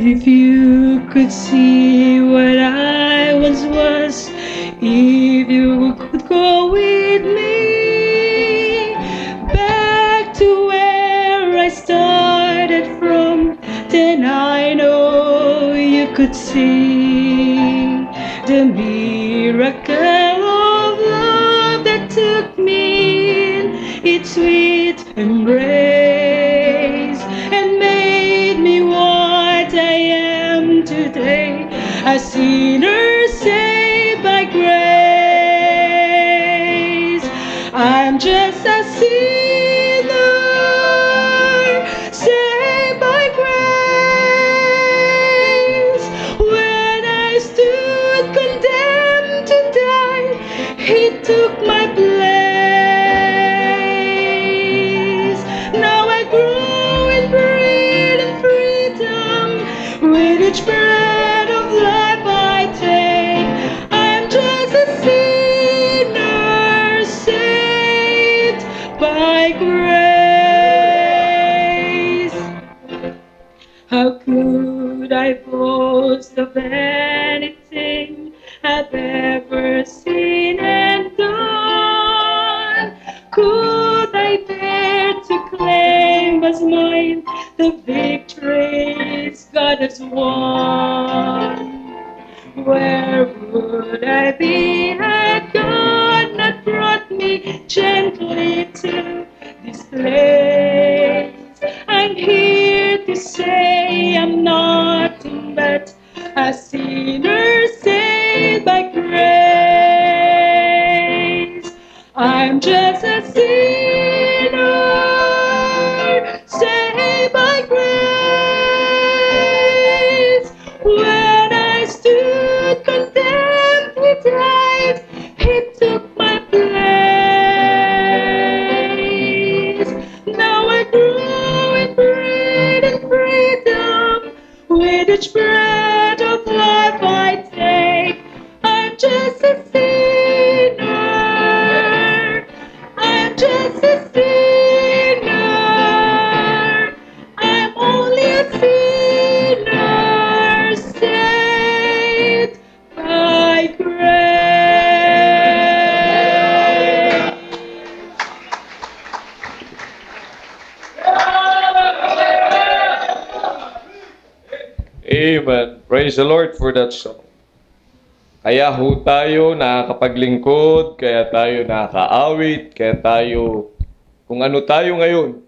If you could see what I once was, if you could go with me back to where I started from, then I know you could see the miracle of love that took me in its sweet embrace and made me what I am today, a sinner saved by grace. I'm just a sinner saved by grace. When I stood condemned to die, He took my place. Now I grow in bread and freedom with each breath of life I take. I'm just a sinner saved by grace. How could I boast of anything I've ever seen and done? Could I dare to claim as mine the victories God has won? Where would I be had God not brought me gently to this place? I'm here to say I'm nothing but a sinner saved by grace. I'm just a sinner saved by grace. When I stood condemned, He died. He took my place. Now I grow in bread and freedom with each breath of life I take. I'm just a sinner. I'm just a sinner. I'm only a sinner saved by grace. Amen. Praise the Lord for that song. Kaya ho tayo nakakapaglingkod, kaya tayo nakakaawit, kaya tayo, kung ano tayo ngayon,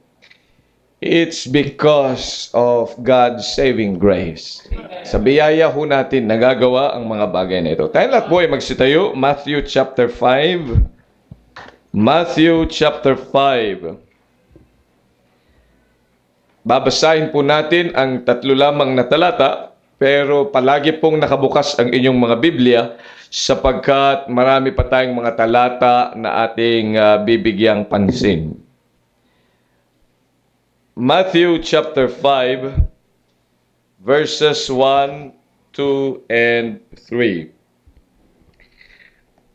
it's because of God's saving grace. Sa biyaya ho natin, nagagawa ang mga bagay na ito. Tayo lahat po ay magsitayo, Matthew chapter 5. Matthew chapter 5. Babasahin po natin ang 3 lamang na talata, pero palagi pong nakabukas ang inyong mga Biblia sapagkat marami pa tayong mga talata na ating bibigyang pansin. Matthew chapter 5, verses 1, 2, and 3.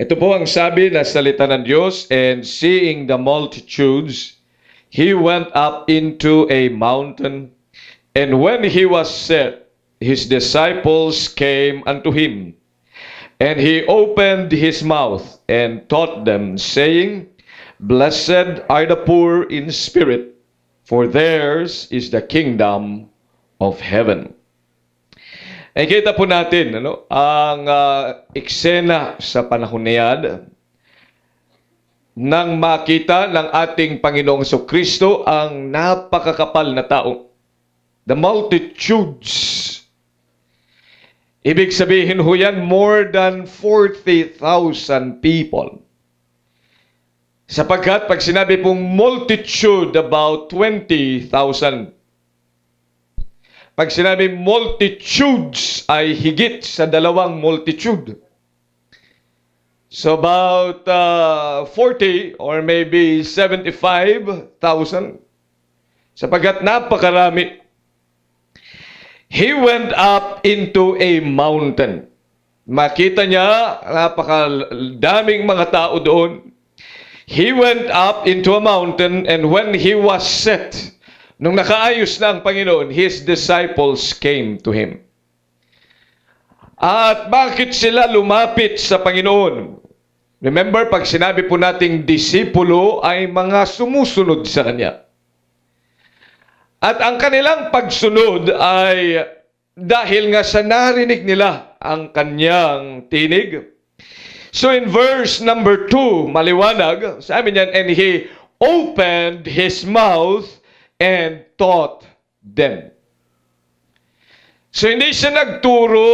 Ito po ang sabi na salita ng Diyos, and seeing the multitudes, He went up into a mountain, and when He was set, His disciples came unto Him, and He opened His mouth and taught them, saying, Blessed are the poor in spirit, for theirs is the kingdom of heaven. Ay kita po natin ang eksena sa panahon na yan nang makita ng ating Panginoong Jesucristo ang napakakapal na tao. The multitudes. Ibig sabihin ho yan, more than 40,000 people. Sapagkat pag sinabi pong multitude, about 20,000. Pag sinabi multitudes, ay higit sa 2 multitude. So about 40 or maybe 75,000. Sapagkat napakarami. He went up into a mountain. Makita niya, napakadaming mga tao doon. He went up into a mountain, and when he was set, nung nakaayos na ang Panginoon, His disciples came to Him. At bakit sila lumapit sa Panginoon? Remember, pag sinabi po nating disipulo ay mga sumusunod sa Kanya. At ang kanilang pagsunod ay dahil nga sa narinig nila ang Kanyang tinig. So in verse number 2, maliwanag, sabi niyan, and He opened His mouth and taught them. So hindi siya nagturo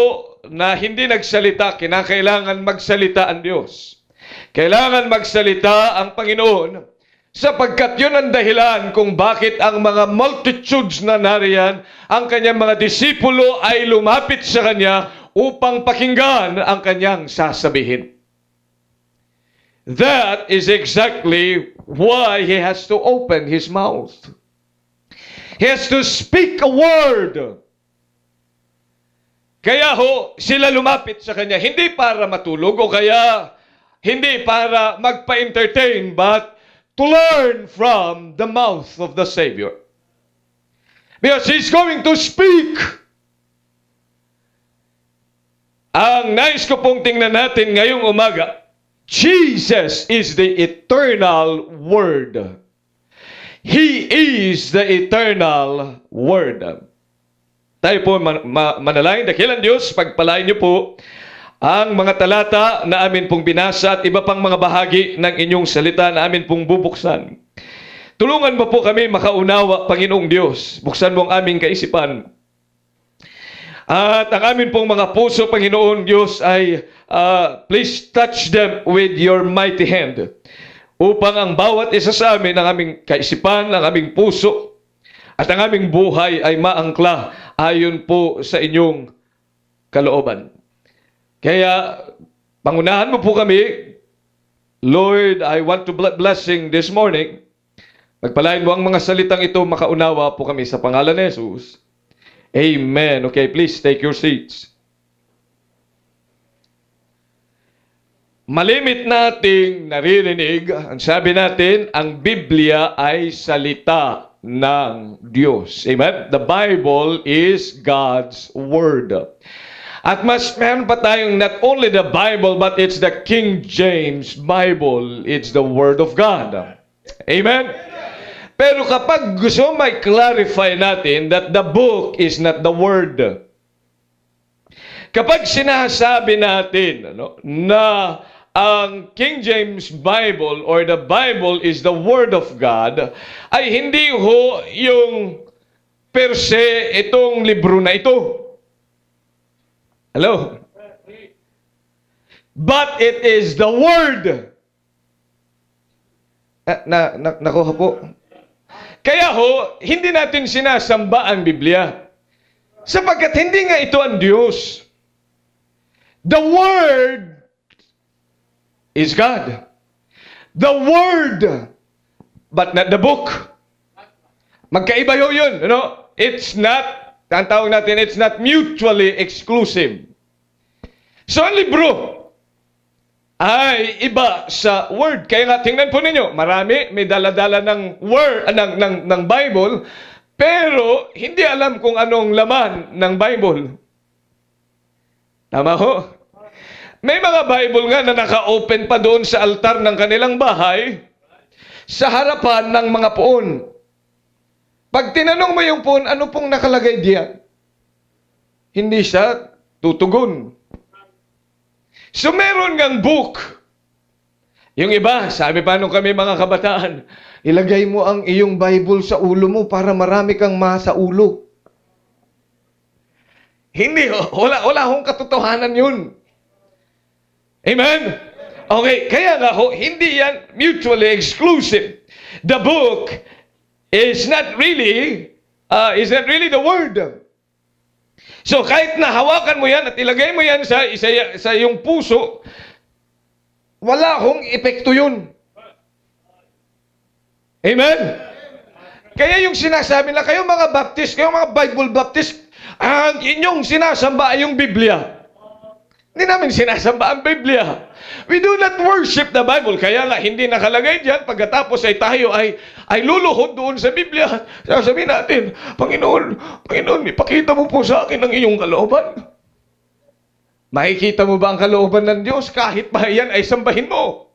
na hindi nagsalita, kinakailangan magsalita ang Diyos. Kailangan magsalita ang Panginoon sapagkat yun ang dahilan kung bakit ang mga multitudes na nariyan, ang kanyang mga disipulo ay lumapit sa Kanya upang pakinggan ang Kanyang sasabihin. That is exactly why He has to open His mouth. He has to speak a word. Kaya sila lumapit sa Kanya, hindi para matulog o kaya hindi para magpa-entertain, but to learn from the mouth of the Savior. Because He's going to speak. Ang nais ko pong tingnan natin ngayong umaga, Jesus is the eternal Word. He is the eternal Word. Tayo po manalangin. Dakilang Diyos, pagpalain niyo po ang mga talata na amin pong binasa at iba pang mga bahagi ng inyong salita na amin pong bubuksan. Tulungan mo po kami makaunawa, Panginoong Diyos. Buksan mo ang aming kaisipan. At ang amin pong mga puso, Panginoon Diyos, ay please touch them with your mighty hand. Upang ang bawat isa sa amin, ang aming kaisipan, ang aming puso, at ang aming buhay ay maangkla ayon po sa inyong kalooban. Kaya, pangunahan mo po kami. Lord, I want to blessing this morning. Pagpalain mo ang mga salitang ito, makaunawa po kami sa pangalan ni Jesus. Amen. Okay, please take your seats. Malimit nating naririnig, ang sabi natin, ang Biblia ay salita ng Diyos. Amen? The Bible is God's Word. At mas meron pa tayong not only the Bible, but it's the King James Bible. It's the Word of God. Amen? Pero kapag gusto may clarify natin that the book is not the Word. Kapag sinasabi natin na ang King James Bible or the Bible is the Word of God, ay hindi yung per se itong libro na ito. Hello? But it is the Word. Nakuha po. Kaya hindi natin sinasamba ang Biblia. Sapagkat hindi nga ito ang Diyos. The Word is God. The Word, but not the book. Magkaiba yun. It's not, ang tawag natin, it's not mutually exclusive. So, ang libro ay iba sa Word. Kaya nga, tingnan po ninyo, marami, may dala-dala ng Word, ng Bible, pero hindi alam kung anong laman ng Bible. Tama ho? May mga Bible nga na naka-open pa doon sa altar ng kanilang bahay sa harapan ng mga puon. Pag tinanong mo yung puon, ano pong nakalagay diyan? Hindi siya tutugon. So meron ngang book. Yung iba, sabi pa nung kami mga kabataan, ilagay mo ang iyong Bible sa ulo mo para marami kang sa ulo. Hindi, wala hong katotohanan yun. Amen? Okay, kaya nga hindi yan mutually exclusive. The book is not really the Word. So kahit nahawakan mo yan at ilagay mo yan sa iyong puso, wala hong epekto yun. Amen? Kaya yung sinasabi na kayo mga Baptist, kayo mga Bible Baptist, ang inyong sinasamba ay yung Biblia. Hindi namin sinasamba ang Biblia. We do not worship the Bible. Kaya nga, hindi nakalagay diyan. Pagkatapos ay tayo ay luluhod doon sa Biblia. Sasabihin natin, Panginoon, ipakita mo po sa akin ang iyong kalooban. Makikita mo ba ang kalooban ng Diyos kahit pa yan ay sambahin mo?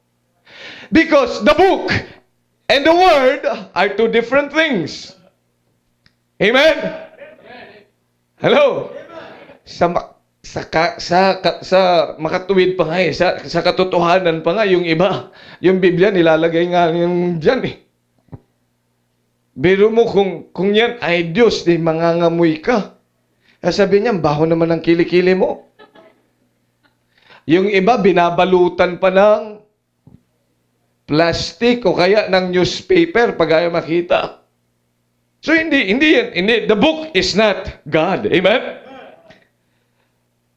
Because the book and the word are two different things. Amen? Hello? Sa makatuwid pa nga sa katotohanan pa nga yung iba. Yung Biblia nilalagay nga yung dyan eh. Biro mo kung yan ay Diyos, di mangangamoy ka. Sabi niya, baho naman ang kilikili mo. Yung iba binabalutan pa ng plastic o kaya ng newspaper pag ayaw makita. So hindi. The book is not God. Amen?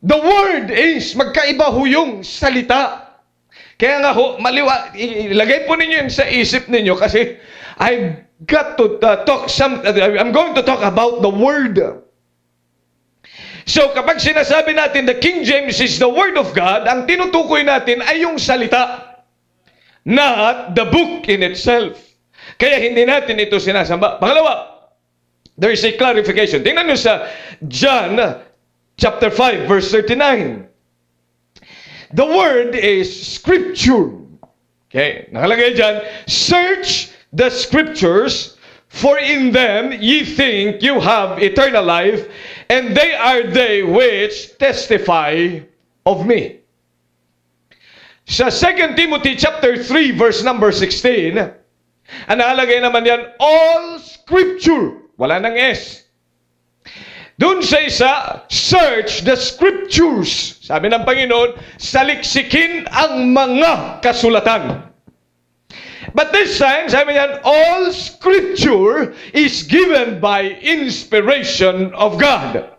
The word is, magkaiba ho yung salita. Kaya nga ho, ilagay po ninyo yun sa isip ninyo kasi I'm going to talk about the word. So kapag sinasabi natin the King James is the word of God, ang tinutukoy natin ay yung salita, not the book in itself. Kaya hindi natin ito sinasamba. Pangalawa, there is a clarification. Tingnan nyo sa John chapter 5, verse 39. The word is scripture. Okay, nakalagay dyan, search the scriptures, for in them ye think you have eternal life, and they are they which testify of me. Sa 2 Timothy chapter 3, verse number 16, ang nakalagay naman yan, all scripture. Wala nang S. Doon sa isa, search the scriptures. Sabi ng Panginoon, saliksikin ang mga kasulatan. But this time, sabi niyan, all scripture is given by inspiration of God.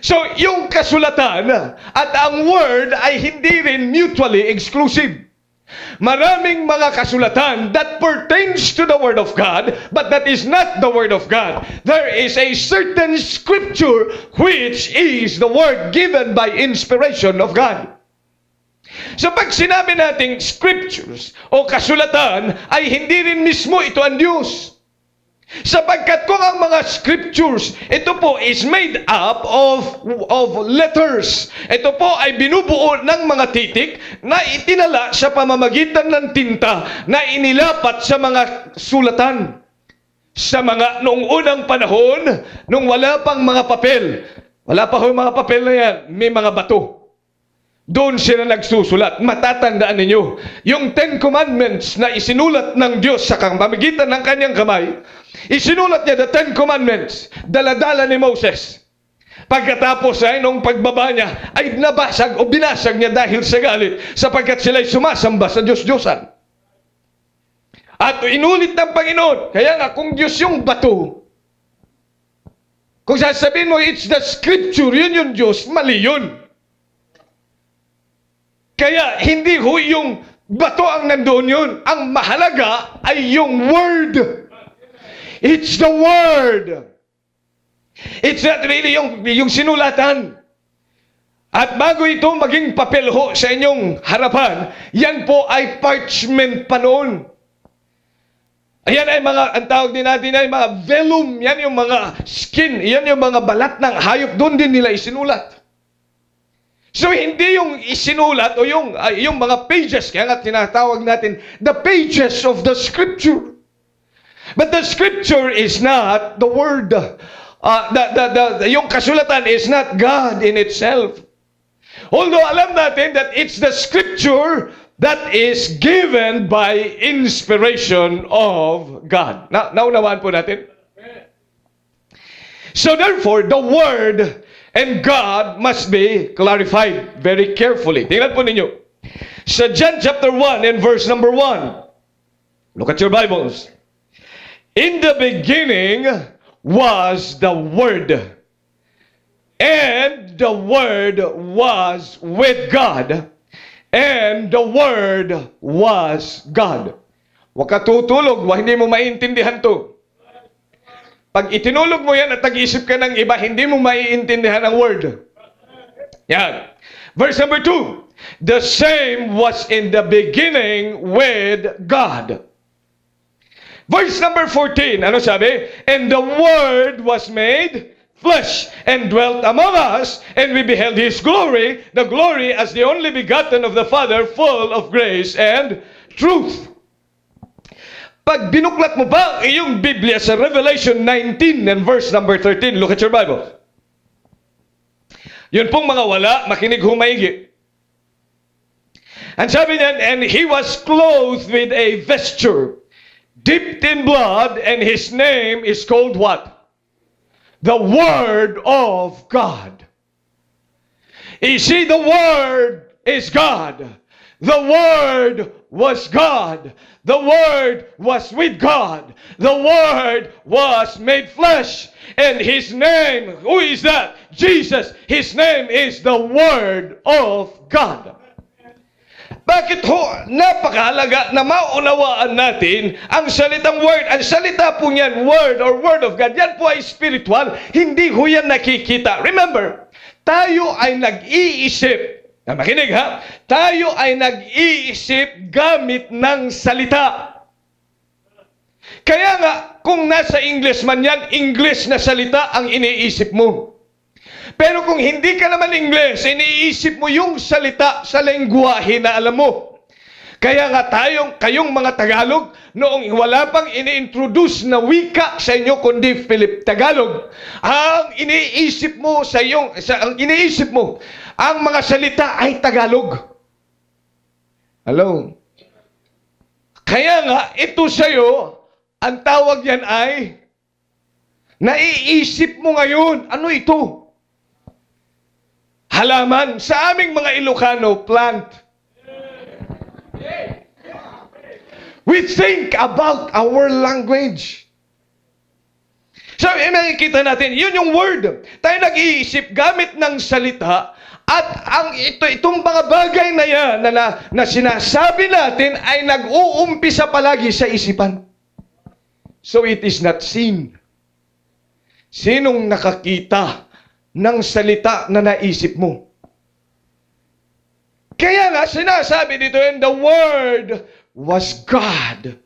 So, yung kasulatan at ang word ay hindi rin mutually exclusive. Maraming mga kasulatan that pertains to the Word of God, but that is not the Word of God. There is a certain scripture which is the Word given by inspiration of God. So pag sinabi nating scriptures o kasulatan, ay hindi rin mismo ito ang Diyos. Sapagkat kung ang mga scriptures, ito po is made up of letters. Ito po ay binubuo ng mga titik na itinala sa pamamagitan ng tinta na inilapat sa mga sulatan. Sa mga noong unang panahon, nung wala pang mga papel, wala pa yung mga papel na yan, may mga bato. Doon sila nagsusulat. Matatandaan ninyo, yung 10 Commandments na isinulat ng Diyos sa pamamagitan ng kanyang kamay, isinulat niya the 10 Commandments, dala-dala ni Moses. Pagkatapos ay nung pagbaba niya, ay nabasag o binasag niya dahil sa galit, sapagkat sila'y sumasamba sa Diyos-Diyosan. At inulit ng Panginoon, kaya nga kung Diyos yung bato, kung sasabihin mo, it's the scripture, yun yung Diyos, mali yun. Kaya hindi ho yung bato ang nandoon yun. Ang mahalaga ay yung word. It's the word. It's not really yung sinulatan. At bago ito maging papel ho sa inyong harapan, yan po ay parchment pa noon. Ayan ay ang tawag din natin ay mga vellum. Yan yung mga skin. Yan yung mga balat ng hayop. Doon din nila isinulat. So, hindi yung isinulat o yung mga pages, kaya nga tinatawag natin the pages of the scripture. But the scripture is not the word. Yung kasulatan is not God in itself. Although alam natin that it's the scripture that is given by inspiration of God. Naunawaan po natin? So therefore, the word and God must be clarified very carefully. Tingnan po ninyo. Sa John chapter 1 and verse number 1. Look at your Bibles. In the beginning was the Word. And the Word was with God. And the Word was God. Huwag ka tutulog, hindi mo maintindihan to. Pag itinulog mo yan at nag-iisip ka ng iba, hindi mo maiintindihan ang word. Yan. Verse number 2. The same was in the beginning with God. Verse number 14. Ano sabi? And the Word was made flesh and dwelt among us, and we beheld His glory, the glory as the only begotten of the Father, full of grace and truth. Pag binuklat mo ba ang iyong Biblia sa Revelation 19 and verse number 13, look at your Bible. Yun pong mga wala, makinig humaigi. And sabi niyan, and He was clothed with a vesture dipped in blood, and His name is called what? The Word of God. You see, the Word is God. The Word was God. The Word was with God. The Word was made flesh. And His name, who is that? Jesus. His name is the Word of God. Bakit ho, napakahalaga na maunawaan natin ang salitang Word. Ang salita po niyan, Word or Word of God, yan po ay spiritual. Hindi ho yan nakikita. Remember, tayo ay nag-iisip. Makinig ha, tayo ay nag-iisip gamit ng salita. Kaya nga, kung nasa English man yan, English na salita ang iniisip mo. Pero kung hindi ka naman English, iniisip mo yung salita sa lengguwahe na alam mo. Kaya nga kayong mga Tagalog, noong wala pang ini-introduce na wika sa inyo kundi Philip Tagalog, ang iniisip mo ang mga salita ay Tagalog. Hello? Kaya nga, ito sa'yo, ang tawag yan ay, naiisip mo ngayon, ano ito? Halaman. Sa aming mga Ilocano, plant. We think about our language. So, makikita natin, yun yung word. Tayo nag-iisip gamit ng salita, at itong mga bagay na yan na sinasabi natin ay nag-uumpisa palagi sa isipan. So it is not seen. Sinong nakakita ng salita na naisip mo? Kaya nga sinasabi dito, and the Word was God.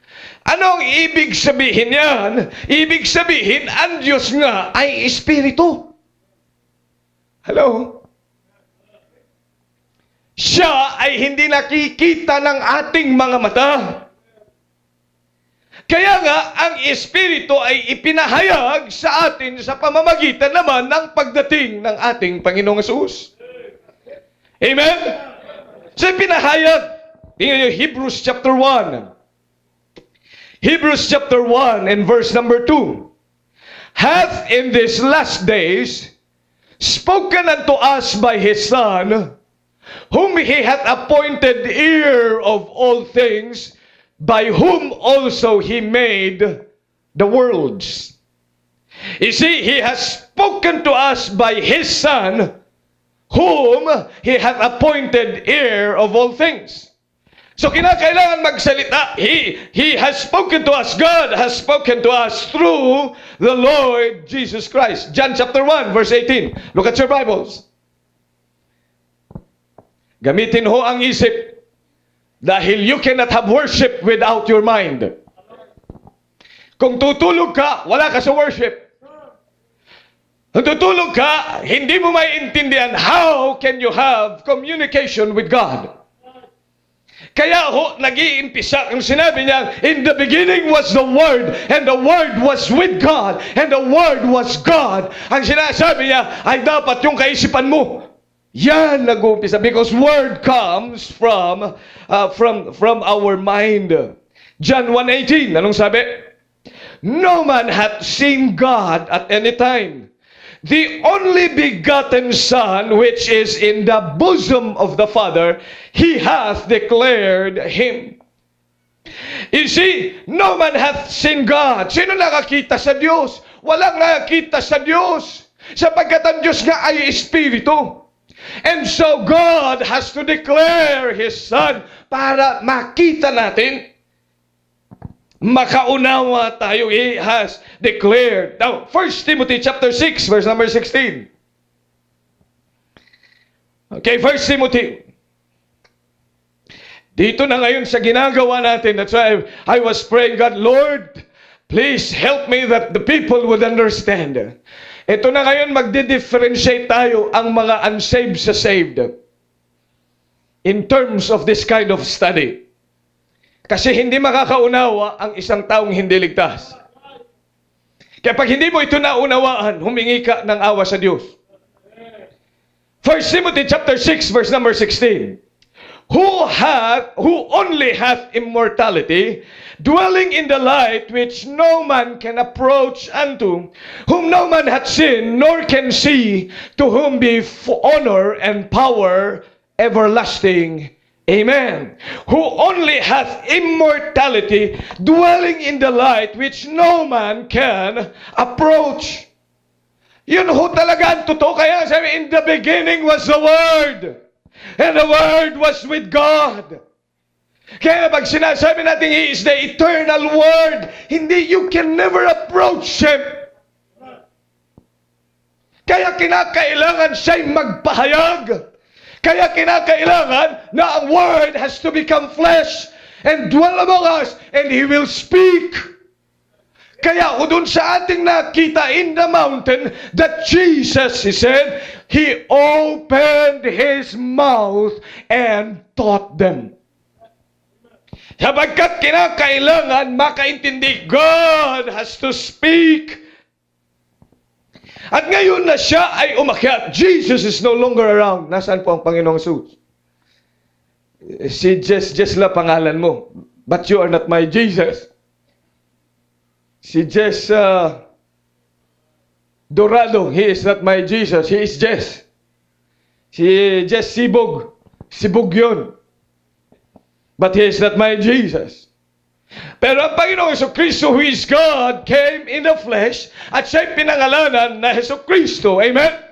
Anong ibig sabihin yan? Ibig sabihin, ang Diyos nga ay Espiritu. Hello? Siya ay hindi nakikita ng ating mga mata. Kaya nga, ang Espiritu ay ipinahayag sa atin sa pamamagitan naman ng pagdating ng ating Panginoong Hesus. Amen? So, ipinahayag. Tingnan niyo, Hebrews chapter 1. Hebrews chapter 1 and verse number 2. Hath in these last days spoken unto us by His Son, whom He hath appointed heir of all things, by whom also He made the worlds. You see, He has spoken to us by His Son, whom He hath appointed heir of all things. So kinakailangan magsalita. He has spoken to us. God has spoken to us through the Lord Jesus Christ. John chapter 1 verse 18. Look at your Bibles. Gamitin ho ang isip. Dahil you cannot have worship without your mind. Kung tutulog ka, wala ka sa worship. Kung tutulog ka, hindi mo maiintindihan how can you have communication with God. Kaya ho, nag-iimpisa ang sinabi niya, in the beginning was the Word, and the Word was with God, and the Word was God. Ang sinasabi niya ay dapat yung kaisipan mo. Yan nag-uumpisa because Word comes from our mind. John 1:18, anong sabi? No man hath seen God at any time. The only begotten Son, which is in the bosom of the Father, He hath declared Him. You see, no man hath seen God. Sino nakakita sa Diyos? Walang nakakita sa Diyos. Sapagkat ang Diyos nga ay Espiritu. And so God has to declare His Son para makita natin, makaunawa tayo. He has declared. Now, 1 Timothy chapter 6 verse number 16. Okay, 1 Timothy. Dito na ngayon sa ginagawa natin. That's why I was praying, God, Lord, please help me that the people would understand. Ito na ngayon, magdi-differentiate tayo ang mga unsaved sa saved in terms of this kind of study. Kasi hindi makakaunawa ang isang taong hindi ligtas. Kaya pag hindi mo ito naunawaan, humingi ka ng awa sa Diyos. 1 Timothy chapter 6 verse number 16. Who only hath immortality, dwelling in the light which no man can approach unto, whom no man hath seen, nor can see, to whom be honor and power everlasting. Amen. Who only hath immortality, dwelling in the light which no man can approach. Yun ho talaga ang totoo. Kaya sabi, in the beginning was the Word. And the Word was with God. Kaya pag sinasabi natin He is the eternal Word, hindi, you can never approach Him. Kaya kinakailangan siya'y magpahayag. Kaya kinakailangan na ang Word has to become flesh and dwell among us, and He will speak. Kaya doon sa ating nakita in the mountain that Jesus, He said, He opened His mouth and taught them. Sapagkat kinakailangan makaintindi, God has to speak. At ngayon na siya ay umakyat, Jesus is no longer around. Nasaan po ang Panginoong Jesus? Si Jess la pangalan mo, but you are not my Jesus. Si Jess Dorado, he is not my Jesus, he is Jess. Si Jess Sibog, Sibog yun. But he is not my Jesus. Pero ang Panginoong Jesucristo, who is God, came in the flesh at siya'y pinangalanan na Jesucristo. Amen?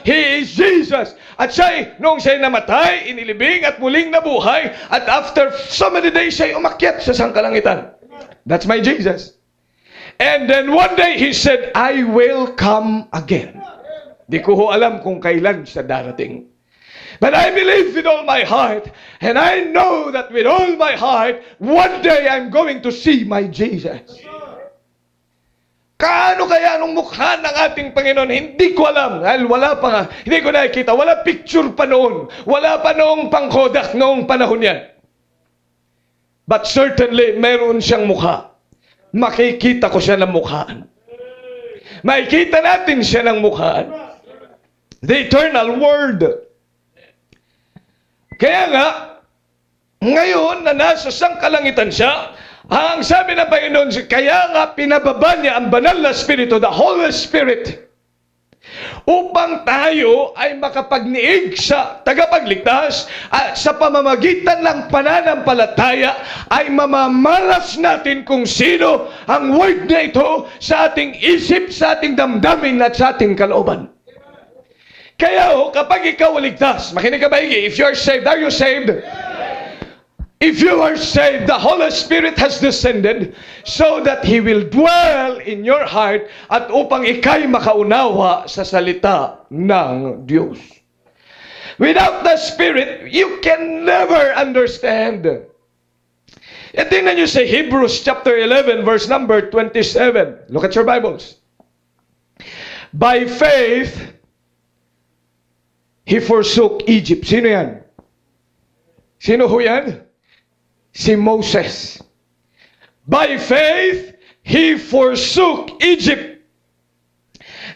He is Jesus. At siya'y, noong siya'y namatay, inilibing at muling nabuhay, at after so many days, siya'y umakyat sa sangkalangitan. That's my Jesus. And then one day, He said, I will come again. Di ko ho alam kung kailan siya darating. But I believe with all my heart, and I know that with all my heart, one day I'm going to see my Jesus. Kaano kaya nung mukha ng ating Panginoon? Hindi ko alam. Dahil wala pa nga. Hindi ko nakikita. Wala picture pa noon. Wala pa noong pang-Kodak noong panahon yan. But certainly, meron siyang mukha. Makikita ko siya ng mukhaan. Makikita natin siya ng mukhaan. The eternal Word. Kaya nga, ngayon na nasa sangkalangitan siya, ang sabi ng Panginoon, kaya nga pinababa niya ang banal na Espiritu, the Holy Spirit, upang tayo ay makapagniig sa tagapagligtas at sa pamamagitan ng pananampalataya ay mamamalas natin kung sino ang Word na ito sa ating isip, sa ating damdamin at sa ating kalooban. Kaya kapag ikaw ligtas, makinig ka maigi, if you are saved, are you saved? If you are saved, the Holy Spirit has descended so that He will dwell in your heart at upang ikay makaunawa sa salita ng Diyos. Without the Spirit, you can never understand. E tingnan nyo sa Hebrews chapter 11 verse number 27. Look at your Bibles. By faith, He forsook Egypt. Sino yan? Sino ho yan? Si Moses. By faith, he forsook Egypt,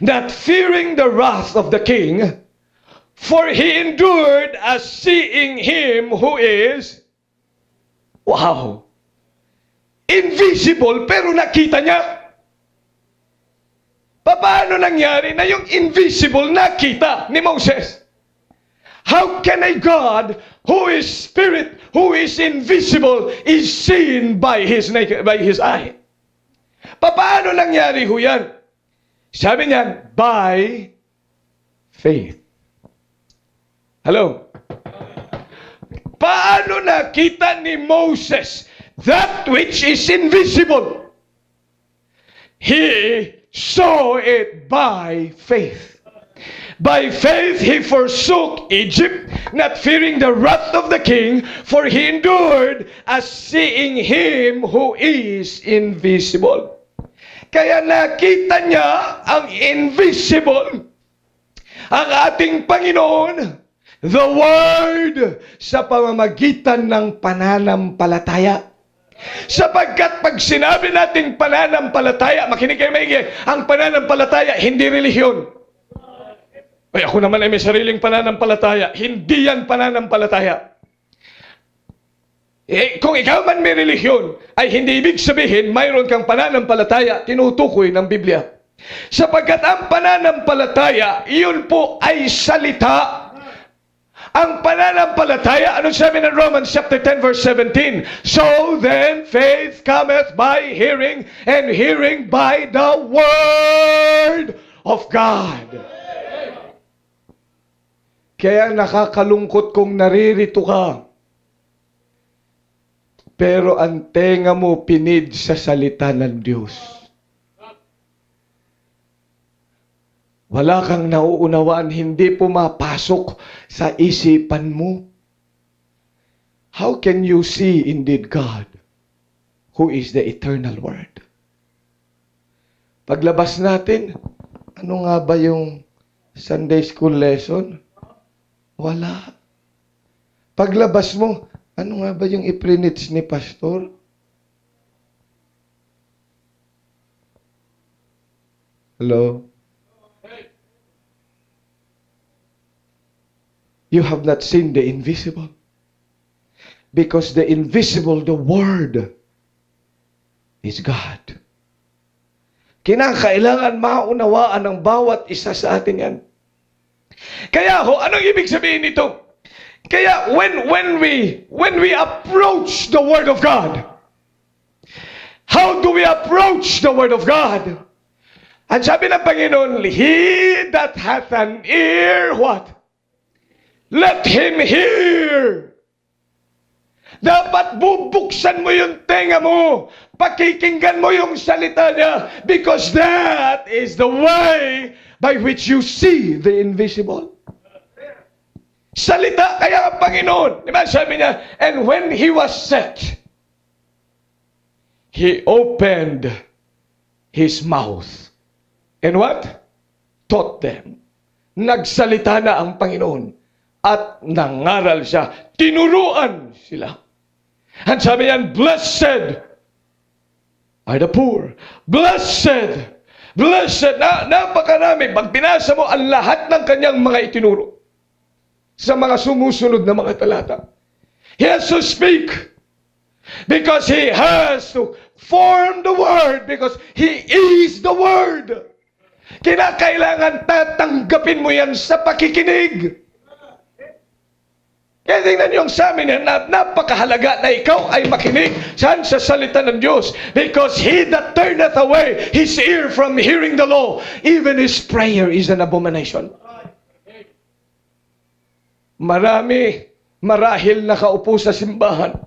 not fearing the wrath of the king, for he endured as seeing him who is, wow, invisible, pero nakita niya. Paano nangyari na yung invisible nakita ni Moses? How can a God who is spirit, who is invisible, is seen by his eye? Paano nangyari ho yan? Sabi niya, by faith. Hello? Paano nakita ni Moses that which is invisible? He saw it by faith. By faith he forsook Egypt, not fearing the wrath of the king, for he endured as seeing him who is invisible. Kaya nakita niya ang invisible, ang ating Panginoon, the Word, sa pamamagitan ng pananampalataya. Sapagkat pag sinabi nating pananampalataya, makinig kayo maigi, ang pananampalataya, hindi relihiyon. Ay, ako naman ay may sariling pananampalataya. Hindi yan pananampalataya. Kung ikaw man may relihiyon, ay hindi ibig sabihin mayroon kang pananampalataya, tinutukoy ng Biblia. Sapagkat ang pananampalataya, iyon po ay salita. Ang pananampalataya, ano sabi ng Romans chapter 10 verse 17? So then, faith cometh by hearing, and hearing by the Word of God. Kaya nakakalungkot kung naririto ka, pero ang tenga mo pinid sa salita ng Diyos. Wala kang nauunawaan, hindi pumapasok sa isipan mo. How can you see indeed God, who is the eternal Word? Paglabas natin, ano nga ba yung Sunday school lesson? Wala. Paglabas mo, ano nga ba yung iprinits ni Pastor? Hello? You have not seen the invisible. Because the invisible, the Word, is God. Kinakailangan maunawaan ng bawat isa sa atin yan. Kaya anong ibig sabihin nito? Kaya when we approach the Word of God, how do we approach the Word of God? Ang sabi ng Panginoon, he that hath an ear, what? Let him hear. Dapat bubuksan mo yung tenga mo. Pakikinggan mo yung salita niya. Because that is the way by which you see the invisible. Salita kaya ang Panginoon. Diba sabi niya, and when he was set, he opened his mouth. And what? Taught them. Nagsalita na ang Panginoon. At nangaral siya, tinuruan sila. At sabi yan, blessed are the poor. Blessed. Blessed. Napakarami. Pag binasa mo ang lahat ng kanyang mga itinuro sa mga sumusunod na mga talata. He has to speak because he has to form the Word because he is the Word. Kinakailangan tatanggapin mo yan sa pakikinig. Kaya tingnan niyo sa amin na napakahalaga na ikaw ay makinig saan sa salita ng Diyos. Because he that turneth away his ear from hearing the law, even his prayer is an abomination. Marahil nakaupo sa simbahan,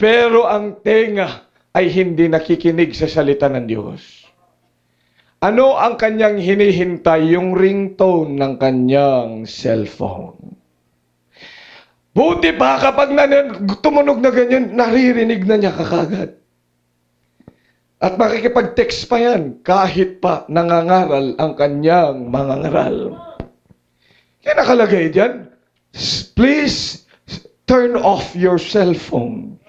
pero ang tenga ay hindi nakikinig sa salita ng Diyos. Ano ang kanyang hinihintay? Yung ringtone ng kanyang cellphone. Buti pa kapag tumunog na ganyan, naririnig na niya kakagad. At makikipag-text pa yan kahit pa nangangaral ang kanyang mga ngaral. Kaya nakalagay dyan, please turn off your cellphone.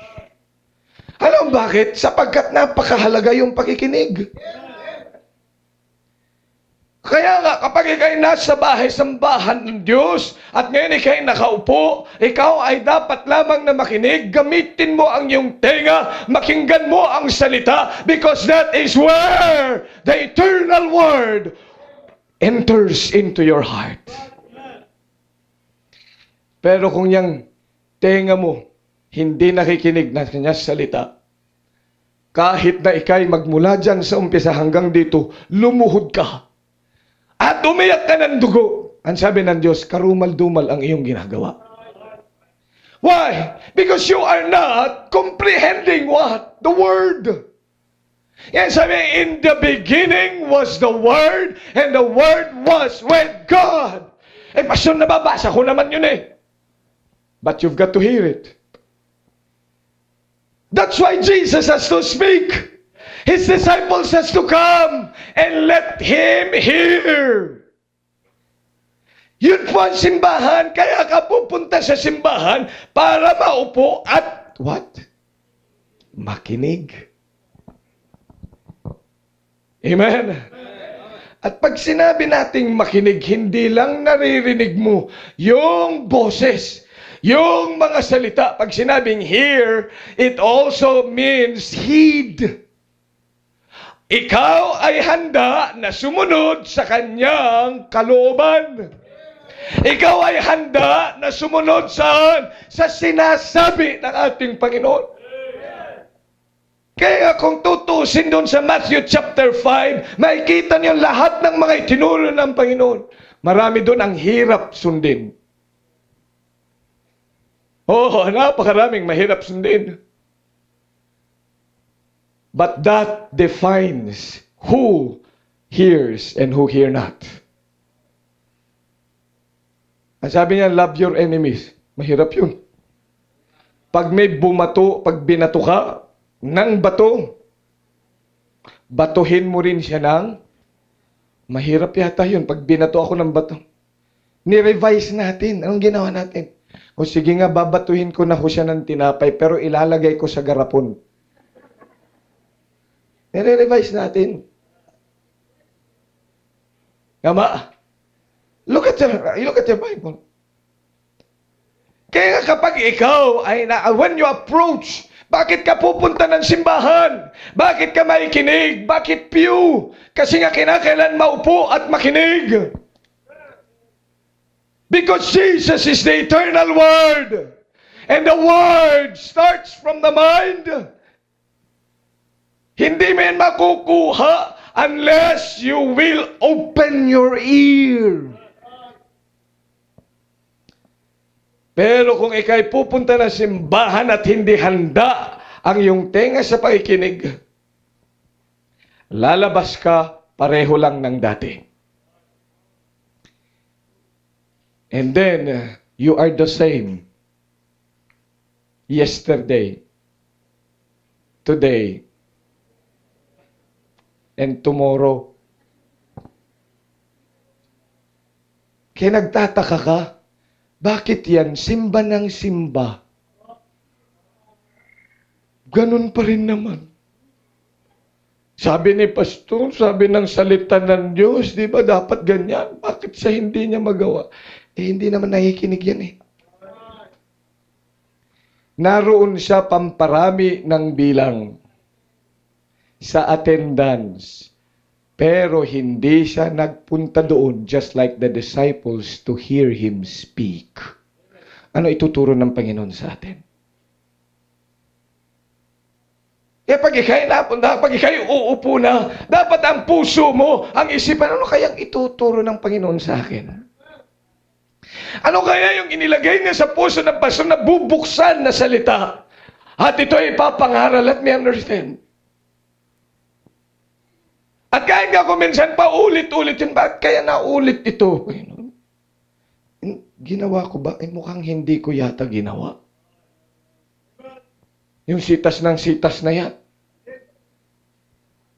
Alam bakit? Sapagkat napakahalaga yung pakikinig. Kaya nga, kapag ikay nasa bahay-sambahan ng Diyos at ngayon ikay nakaupo, ikaw ay dapat lamang na makinig, gamitin mo ang iyong tenga, makinggan mo ang salita, because that is where the eternal Word enters into your heart. Pero kung yung tenga mo hindi nakikinig na kanya salita, kahit na ikay magmula dyan sa umpisa hanggang dito, lumuhod ka. At umiyak ka ng dugo. Ang sabi ng Diyos, karumal-dumal ang iyong ginagawa. Why? Because you are not comprehending what? The Word. Yan sabi, in the beginning was the Word, and the Word was with God. Eh, pasyon, nababasa ko naman yun eh. But you've got to hear it. That's why Jesus has to speak. His disciples has to come and let Him hear. Yun po ang simbahan. Kaya ka pupunta sa simbahan para maupo at what? Makinig. Amen? At pag sinabi nating makinig, hindi lang naririnig mo yung boses, yung mga salita. Pag sinabing hear, it also means heed. Ikaw ay handa na sumunod sa kanyang kalooban. Ikaw ay handa na sumunod saan? Sa sinasabi ng ating Panginoon. Kaya kung tutusin doon sa Matthew chapter 5, makikita niyo lahat ng mga itinuro ng Panginoon. Marami doon ang hirap sundin. Oh, napakaraming mahirap sundin. But that defines who hears and who hear not. Ang sabi niya, love your enemies. Mahirap yun. Pag may bumato, pag binato ka ng bato, batuhin mo rin siya ng mahirap yata yun. Pag binato ako ng bato, ni-revise natin. Anong ginawa natin? O sige nga, babatuhin ko na ho siya ng tinapay, pero ilalagay ko sa garapon. Ni-revise natin. Tama? Look at your Bible. Kaya kapag ikaw ay when you approach, bakit ka pupunta ng simbahan? Bakit ka makikinig? Bakit pew? Kasi nga kinakailan maupo at makinig. Because Jesus is the eternal Word. And the Word starts from the mind. Hindi mo yan makukuha unless you will open your ear. Pero kung ikay pupunta na simbahan at hindi handa ang iyong tenga sa pakikinig, lalabas ka pareho lang ng dati. And then, you are the same. Yesterday, today, and tomorrow. Kaya nagtataka ka, bakit yan? Simba ng simba. Ganun pa rin naman. Sabi ni Pastor, sabi ng salita ng Diyos, di ba dapat ganyan? Bakit siya hindi niya magawa? Eh, hindi naman nakikinig yan eh. Naroon siya pamparami ng bilang sa attendance. Pero hindi siya nagpunta doon just like the disciples to hear Him speak. Ano ituturo ng Panginoon sa atin? Eh pag ikay napunta, pag ikay uupo na, dapat ang puso mo, ang isipan, ano kayang ituturo ng Panginoon sa akin? Ano kaya yung inilagay niya sa puso ng pastor na bubuksan na salita? At ito ay ipapangaral, let me understand. At kahit nga kung minsan pa ulit-ulit yun, bakit kaya naulit ito? Ginawa ko ba? Eh mukhang hindi ko yata ginawa. Yung sitas ng sitas na yan.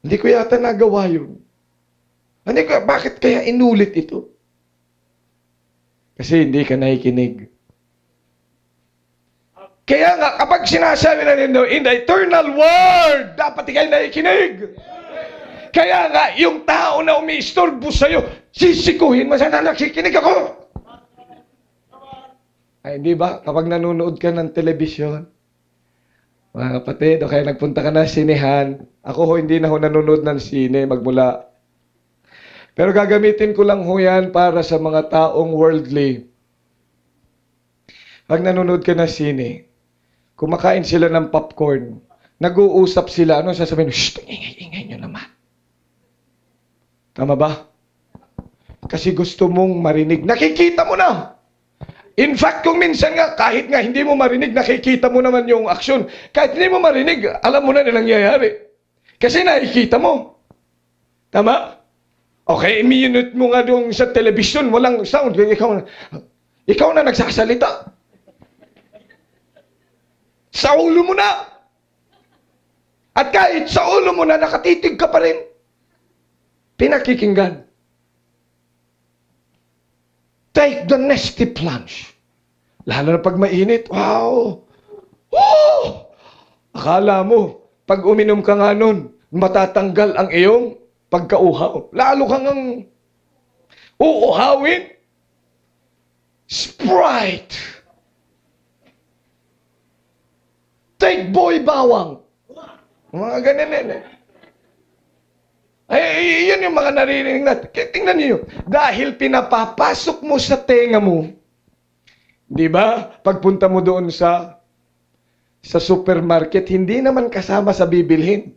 Hindi ko yata nagawa yun. Hindi ko, bakit kaya inulit ito? Kasi hindi ka nakikinig. Kaya nga, kapag sinasabi na rin in the eternal Word, dapat ikay nakikinig. Kaya nga, yung tao na umiistorbo sa'yo, sisikuhin mo, sana nakikinig ako. Ay, di ba? Kapag nanonood ka ng telebisyon, mga kapatid, o kaya nagpunta ka na sinehan, ako ho, hindi na ho nanonood ng sine magmula. Pero gagamitin ko lang ho yan para sa mga taong worldly. Pag nanonood ka ng sine, kumakain sila ng popcorn, nag-uusap sila, ano sasabihin? Shh, ingay nyo naman. Tama ba? Kasi gusto mong marinig. Nakikita mo na. In fact, kung minsan nga, kahit nga hindi mo marinig, nakikita mo naman yung aksyon. Kahit hindi mo marinig, alam mo na na nangyayari. Kasi nakikita mo. Tama? Okay, minute mo nga doon sa television, walang sound. Ikaw na nagsasalita. Sa ulo mo na. At kahit sa ulo mo na, nakatitig ka pa rin. Pinakikinggan. Take the nasty plunge. Lalo na pag mainit. Wow! Oh! Akala mo, pag uminom ka nga nun, matatanggal ang iyong pagkauhaw. Lalo kang ang uuhawin. Sprite. Take boy bawang. Mga ganyan eh. Ay, yun yung mga naririnig natin. Tingnan niyo, dahil pinapapasok mo sa tenga mo, di ba? Pagpunta mo doon sa supermarket, hindi naman kasama sa bibilhin.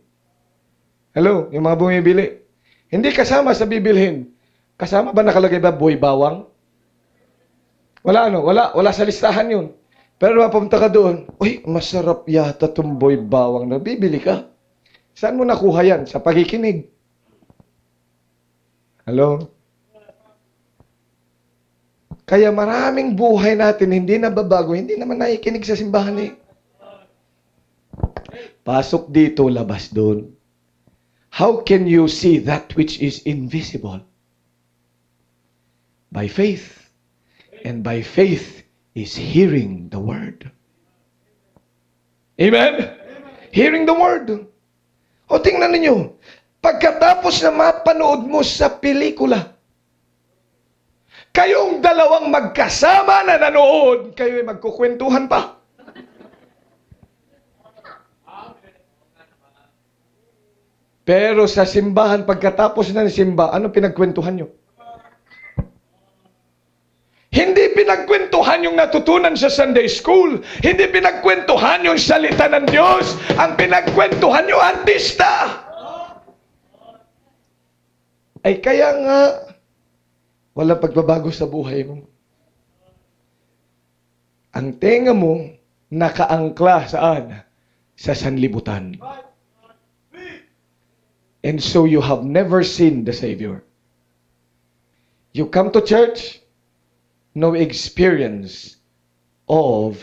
Hello, yung mga bumibili. Hindi kasama sa bibilhin. Kasama ba nakalagay ba boy bawang? Wala wala sa listahan yun. Pero mapunta ka doon, uy, masarap yata itong boy bawang na bibili ka. Saan mo nakuha yan? Sa pakikinig. Hello? Kaya maraming buhay natin hindi nababago, hindi naman nakikinig sa simbahan eh. Pasok dito, labas doon. How can you see that which is invisible? By faith. And by faith is hearing the word. Amen? Hearing the word. O tingnan ninyo, pagkatapos na mapanood mo sa pelikula, kayong dalawang magkasama na nanood, kayo ay magkukwentuhan pa. Pero sa simbahan, pagkatapos na ng simba, ano pinagkwentuhan nyo? Hindi pinagkwentuhan yung natutunan sa Sunday School. Hindi pinagkwentuhan yung salita ng Diyos. Ang pinagkwentuhan yung artista. Ay kaya nga, walang pagbabago sa buhay mo. Ang tenga mo, nakaangkla saan? Sa sanlibutan. And so you have never seen the Savior. You come to church, no experience of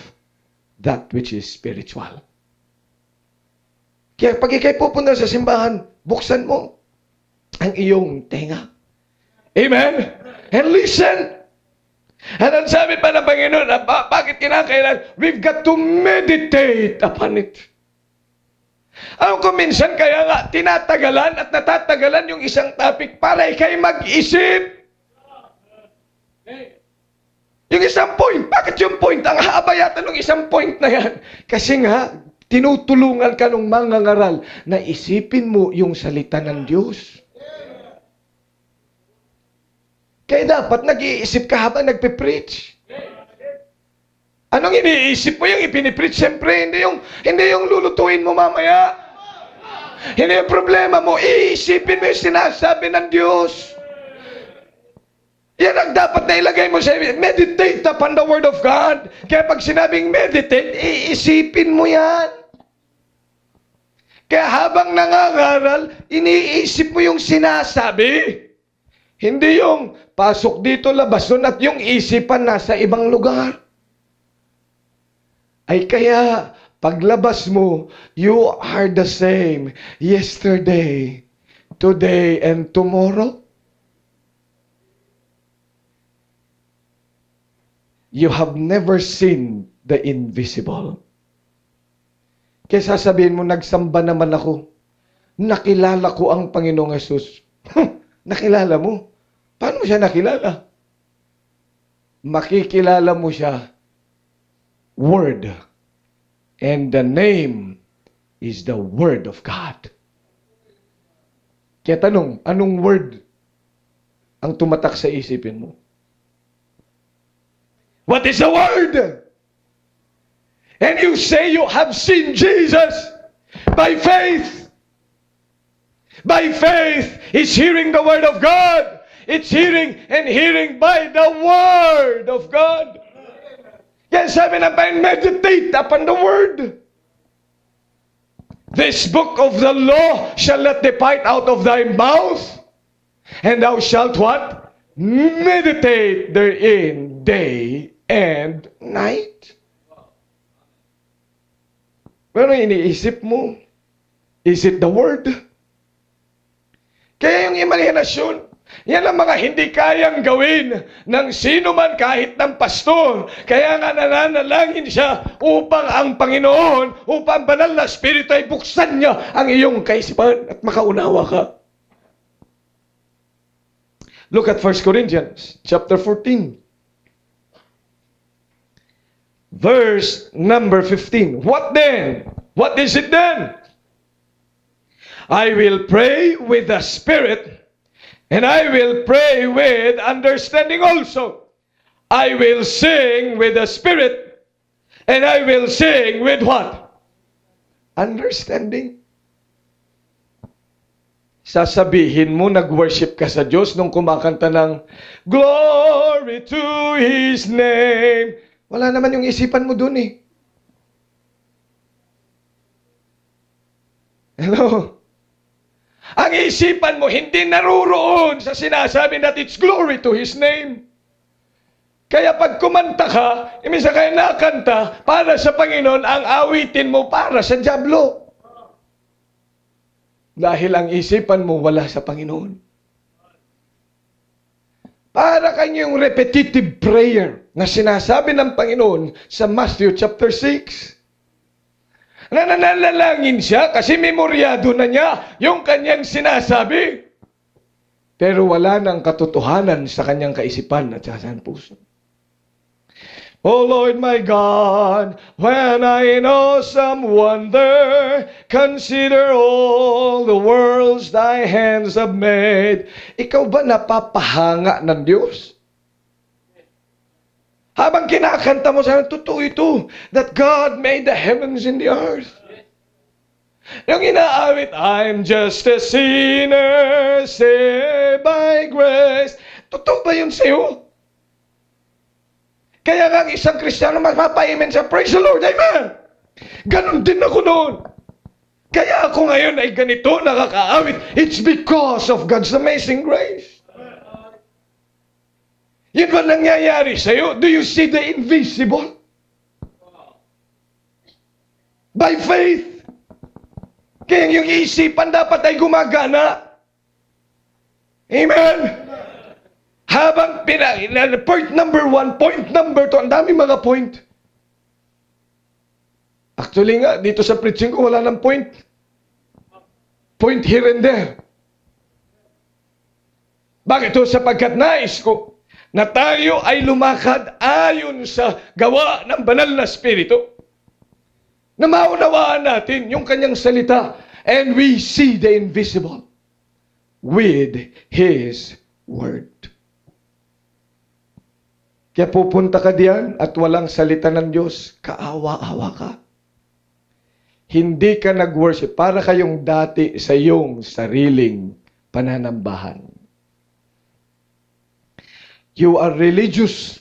that which is spiritual. Kaya pag ikay pupunta sa simbahan, buksan mo ang iyong tenga. Amen? And listen. And ang sabi pa ng Panginoon, bakit kinakailan? We've got to meditate upon it. Ano kung minsan kaya nga tinatagalan at natatagalan yung isang topic para ikay mag-isip. Yung isang point, bakit yung point? Ang haba yata ng isang point na yan. Kasi nga, tinutulungan ka ng mga ngaral na isipin mo yung salita ng Diyos. Kaya dapat nag-iisip ka habang nagpe-preach. Anong iniisip mo? Yung ipinipreach, siyempre, hindi yung lulutuin mo mamaya. Hindi yung problema mo. Iisipin mo yung sinasabi ng Diyos. Yan ang dapat na ilagay mo sa meditate upon the Word of God. Kaya pag sinabing meditate, iisipin mo yan. Kaya habang nangangaral, iniisip mo yung sinasabi. Hindi yung pasok dito, labas doon, at yung isipan nasa ibang lugar. Ay kaya, paglabas mo, you are the same yesterday, today, and tomorrow. You have never seen the invisible. Kaya sasabihin mo, nagsamba naman ako. Nakilala ko ang Panginoong Hesus. Nakilala mo? Paano mo siya nakilala? Makikilala mo siya. Word. And the name is the Word of God. Kaya tanong, anong word ang tumatak sa isipin mo? What is the word? And you say you have seen Jesus by faith. By faith is hearing the Word of God. It's hearing and hearing by the Word of God. Kaya sabi na pa, meditate upon the Word. This book of the law shall not depart out of thy mouth, and thou shalt what? Meditate therein day and night. Pero iniisip mo, is it the word? Kaya yung imahinasyon, yan ang mga hindi kayang gawin ng sino man kahit ng pastor. Kaya nga nananalangin siya upang ang Panginoon, upang banal na Espiritu ay buksan niya ang iyong kaisipan at makaunawa ka. Look at 1 Corinthians chapter 14. Verse number 15. What then? What is it then? I will pray with the Spirit, and I will pray with understanding also. I will sing with the Spirit, and I will sing with what? Understanding. Sasabihin mo, nag-worship ka sa Diyos nung kumakanta ng Glory to His name. Wala naman yung isipan mo dun eh. Hello? Ang isipan mo hindi naruroon sa sinasabi that it's glory to His name. Kaya pag kumanta ka, imisa kayo nakanta para sa Panginoon, ang awitin mo para sa dyablo. Dahil ang isipan mo wala sa Panginoon. Para kanyang repetitive prayer na sinasabi ng Panginoon sa Matthew chapter 6. Nananalangin siya kasi memoryado na niya yung kanyang sinasabi. Pero wala nang katotohanan sa kanyang kaisipan at sa puso. Oh Lord my God, when I in awesome wonder consider all the worlds thy hands have made. Ikaw ba napapahanga ng Diyos? Habang kinakanta mo sa totoo ito, that God made the heavens and the earth. Yung inaawit, I'm just a sinner saved by grace. Totoo ba yun sa'yo? Kaya nga isang Kristiyano mapapaimen sa praise the Lord, amen. Ganon din ako noon. Kaya ako ngayon ay ganito nakakaawit. It's because of God's amazing grace. Yun ba nangyayari sa'yo? Do you see the invisible? By faith. Kaya yung isipan dapat ay gumagana. Amen. Habang point number 1, point number 2, ang daming mga point. Actually nga, dito sa preaching ko, wala ng point. Point here and there. Bakit ito? Sapagkat nais ko na tayo ay lumakad ayon sa gawa ng banal na Espiritu. Na maunawaan natin yung kanyang salita. And we see the invisible with His Word. Kaya pupunta ka diyan at walang salita ng Diyos, kaawa-awa ka. Hindi ka nag-worship para kayong dati sa iyong sariling pananambahan. You are religious,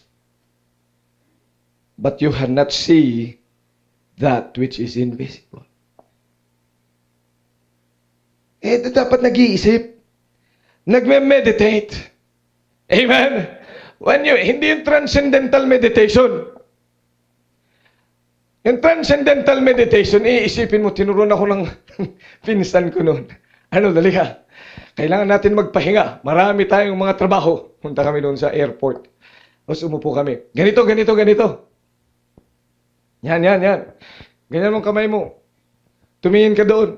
but you cannot see that which is invisible. Dapat nag-iisip, nagme-meditate. Amen? Hindi yung transcendental meditation. Yung transcendental meditation, iisipin mo, tinuruan ako ng pinsan ko noon. Dali ka. Kailangan natin magpahinga. Marami tayong mga trabaho. Punta kami doon sa airport. Tapos umupo kami. Ganito. Yan. Ganyan mong kamay mo. Tumingin ka doon.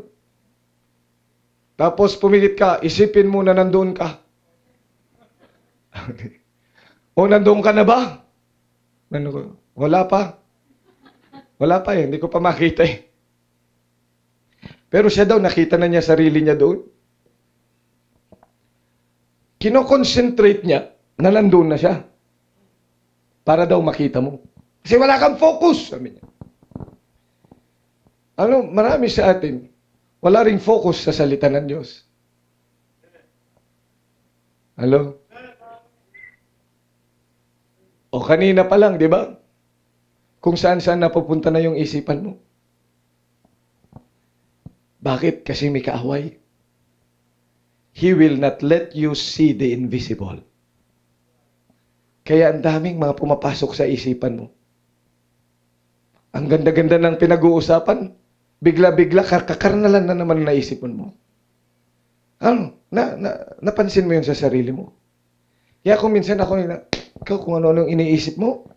Tapos pumilit ka. Isipin mo na nandoon ka. O nandoon ka na ba? Wala pa. Wala pa hindi ko pa makita eh. Pero siya daw, nakita na niya sarili niya doon. Kino-concentrate niya na nandoon na siya. Para daw makita mo. Kasi wala kang focus, sabi niya. Marami sa atin, wala ring focus sa salita ng Diyos. Hello? O kanina pa lang, di ba? Kung saan-saan napupunta na yung isipan mo. Bakit? Kasi may kaaway. He will not let you see the invisible. Kaya ang daming mga pumapasok sa isipan mo. Ang ganda-ganda ng pinag-uusapan, bigla-bigla, kakarnalan na naman naisipan mo. Ano? Napansin mo yun sa sarili mo. Kaya kung minsan ako, ikaw kung ano-anong iniisip mo,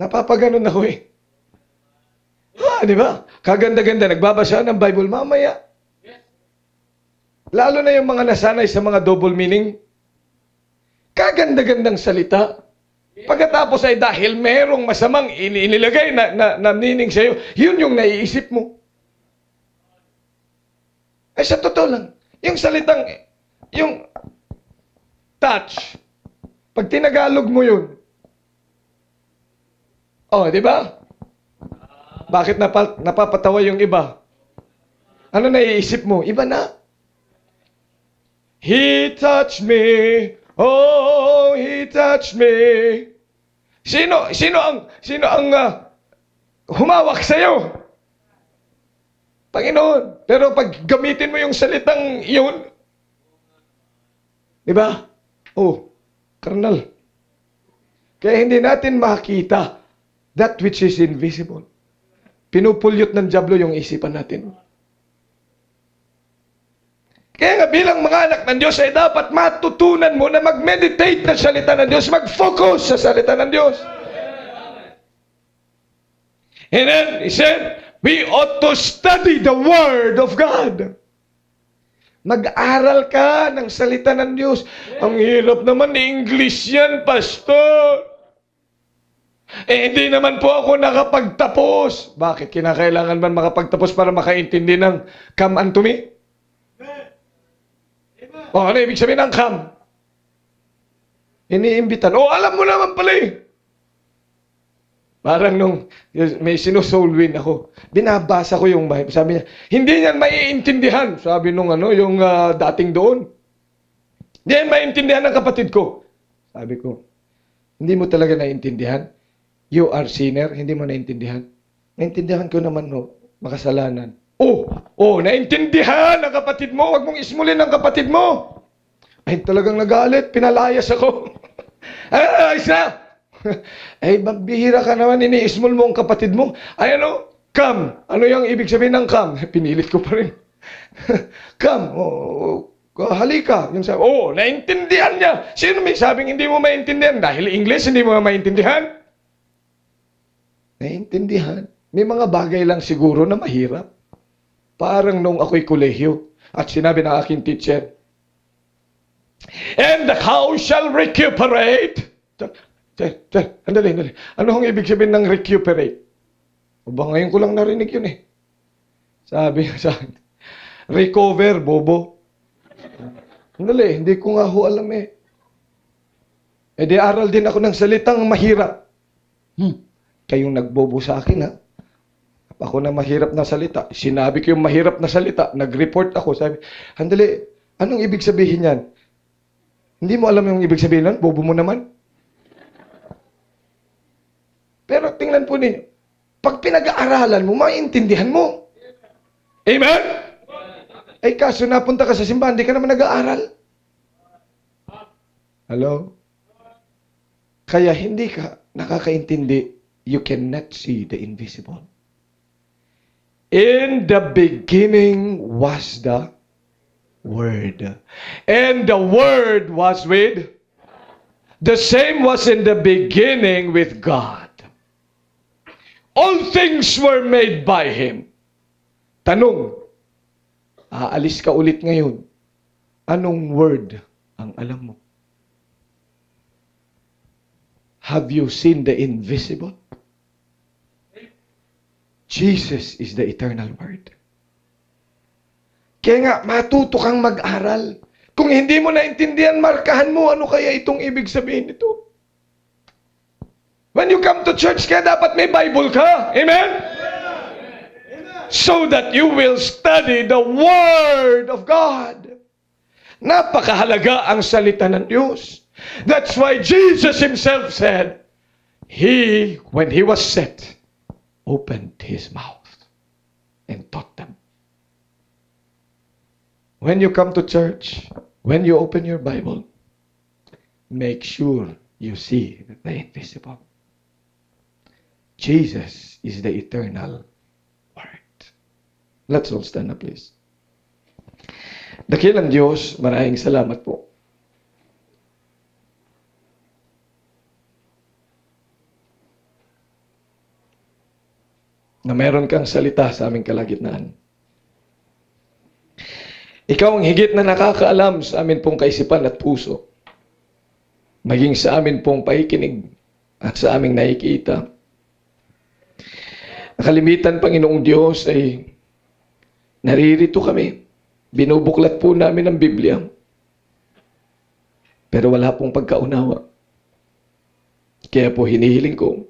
napapaganon ako eh. Di ba? Kaganda-ganda, nagbabasa ng Bible mamaya. Lalo na yung mga nasanay sa mga double meaning. Kaganda-gandang salita. Pagkatapos ay dahil merong masamang inilagay na meaning sa'yo, yun yung naiisip mo. Ay sa totoo lang, yung salitang, yung touch, pag tinagalog mo yun, di ba? Bakit napapatawa yung iba? Ano naiisip mo? Iba na. He touched me. Oh, He touched me. Sino ang humawak sa'yo? Panginoon. Pero pag gamitin mo yung salitang yun, di ba? Karnal. Kaya hindi natin makita that which is invisible. Pinupulyot ng dyablo yung isipan natin. Kaya nga bilang mga anak ng Diyos ay dapat matutunan mo na mag-meditate na salita ng Diyos, mag-focus sa salita ng Diyos. And then he said, we ought to study the Word of God. Mag-aral ka ng salita ng Diyos. Ang hirap naman English yan, Pastor. Hindi naman po ako nakapagtapos. Bakit? Kinakailangan ba makapagtapos para makaintindi ng come unto me? Ano ibig sabihin ng come? Iniimbitan. Alam mo naman pala eh. Parang nung may sinusoul win ako, binabasa ko yung Bible. Sabi niya, hindi niyan maiintindihan. Sabi nung yung dating doon. Hindi yan maiintindihan ng kapatid ko. Sabi ko, hindi mo talaga naiintindihan? You are sinner, hindi mo naiintindihan? Naintindihan ko naman, makasalanan. Naintindihan ng kapatid mo. Huwag mong ismulin ng kapatid mo. Ay, talagang nagalit. Pinalayas ako. Isa. Bihira ka naman. Ini-ismul mo ang kapatid mo. Come. Ano yung ibig sabihin ng come? Pinilit ko pa rin. Come. Halika. Yung sabi, naintindihan niya. Sino may sabing hindi mo maintindihan? Dahil English, hindi mo maintindihan? Naintindihan. May mga bagay lang siguro na mahirap. Parang nung ako'y kolehiyo at sinabi ng aking teacher, and the cow shall recuperate. Andali. Ano ang ibig sabihin ng recuperate? Ngayon ko lang narinig yun eh. Sabi sa akin, recover, bobo. Andali, hindi ko nga alam eh. Di aral din ako ng salitang mahirap. Kayong nagbobo sa akin ha. Ako na mahirap na salita. Sinabi ko yung mahirap na salita. Nag-report ako. Sabi, handali, anong ibig sabihin yan? Hindi mo alam yung ibig sabihin nun? Bobo mo naman. Pero tingnan po ninyo, pag pinag-aaralan mo, maintindihan mo. Amen? Kaso napunta ka sa simbahan, hindi ka naman nag-aaral. Hello? Kaya hindi ka nakakaintindi, you cannot see the invisible. In the beginning was the Word. And the Word was with? The same was in the beginning with God. All things were made by Him. Tanong, aalis ka ulit ngayon. Anong word ang alam mo? Have you seen the invisible? Jesus is the eternal Word. Kaya nga, matuto kang mag-aral. Kung hindi mo naintindihan, markahan mo, ano kaya itong ibig sabihin nito? When you come to church, kaya dapat may Bible ka. Amen? So that you will study the Word of God. Napakahalaga ang salita ng Diyos. That's why Jesus Himself said, when He was set, opened His mouth and taught them. When you come to church, when you open your Bible, make sure you see the invisible. Jesus is the eternal Word. Let's all stand up, please. Dakilang Diyos, maraming salamat po. Na meron kang salita sa aming kalagitnaan. Ikaw ang higit na nakakaalam sa amin pong kaisipan at puso. Maging sa amin pong pakikinig at sa aming nakikita. Nakalimitan, Panginoong Diyos, ay naririto kami. Binubuklat po namin ang Biblia. Pero wala pong pagkaunawa. Kaya po hinihiling ko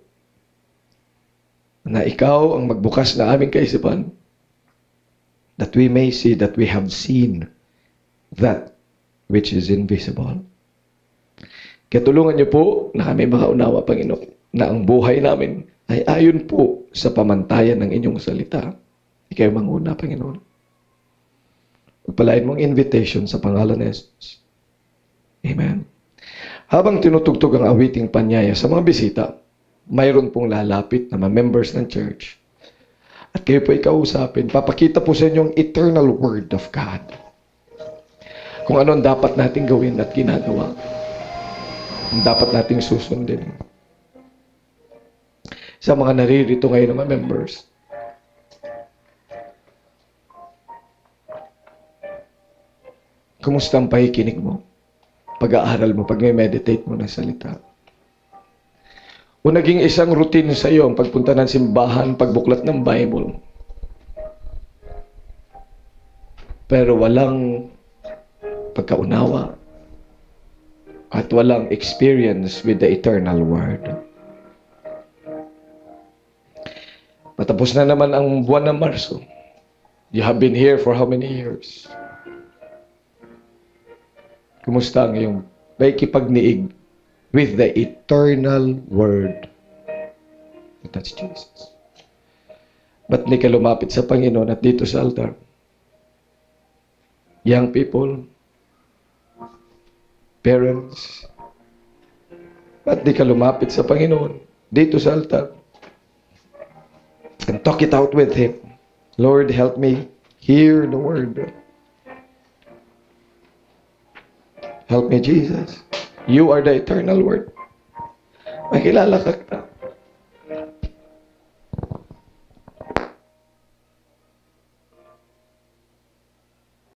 na ikaw ang magbukas na aming kaisipan, that we may see that we have seen that which is invisible. Kaya tulungan niyo po na kami makaunawa, Panginoon, na ang buhay namin ay ayon po sa pamantayan ng inyong salita. Ikaw manguna, Panginoon. Pagpalain mong invitation sa pangalan ni Jesus. Amen. Habang tinutugtog ang awiting panyaya sa mga bisita, mayroon pong lalapit na mga members ng church. At kayo po ikausapin, papakita po sa inyo ang eternal Word of God. Kung ano ang dapat nating gawin at ginagawa. Ang dapat nating susundin. Sa mga naririto ngayon ng mga members, kumusta ang pakikinig mo? Pag-aaral mo, pag-meditate mo ng salita. O naging isang routine sa iyo ang pagpunta ng simbahan, pagbuklat ng Bible. Pero walang pagkaunawa at walang experience with the eternal Word. Patapos na naman ang buwan ng Marso. You have been here for how many years? Kumusta ang iyong pakikipagniig with the eternal Word? That's Jesus. Ba't di ka lumapit sa Panginoon at dito sa altar? Young people, parents, ba't di ka lumapit sa Panginoon dito sa altar? And talk it out with Him. Lord, help me hear the Word. Help me, Jesus. You are the eternal Word. Makilala ka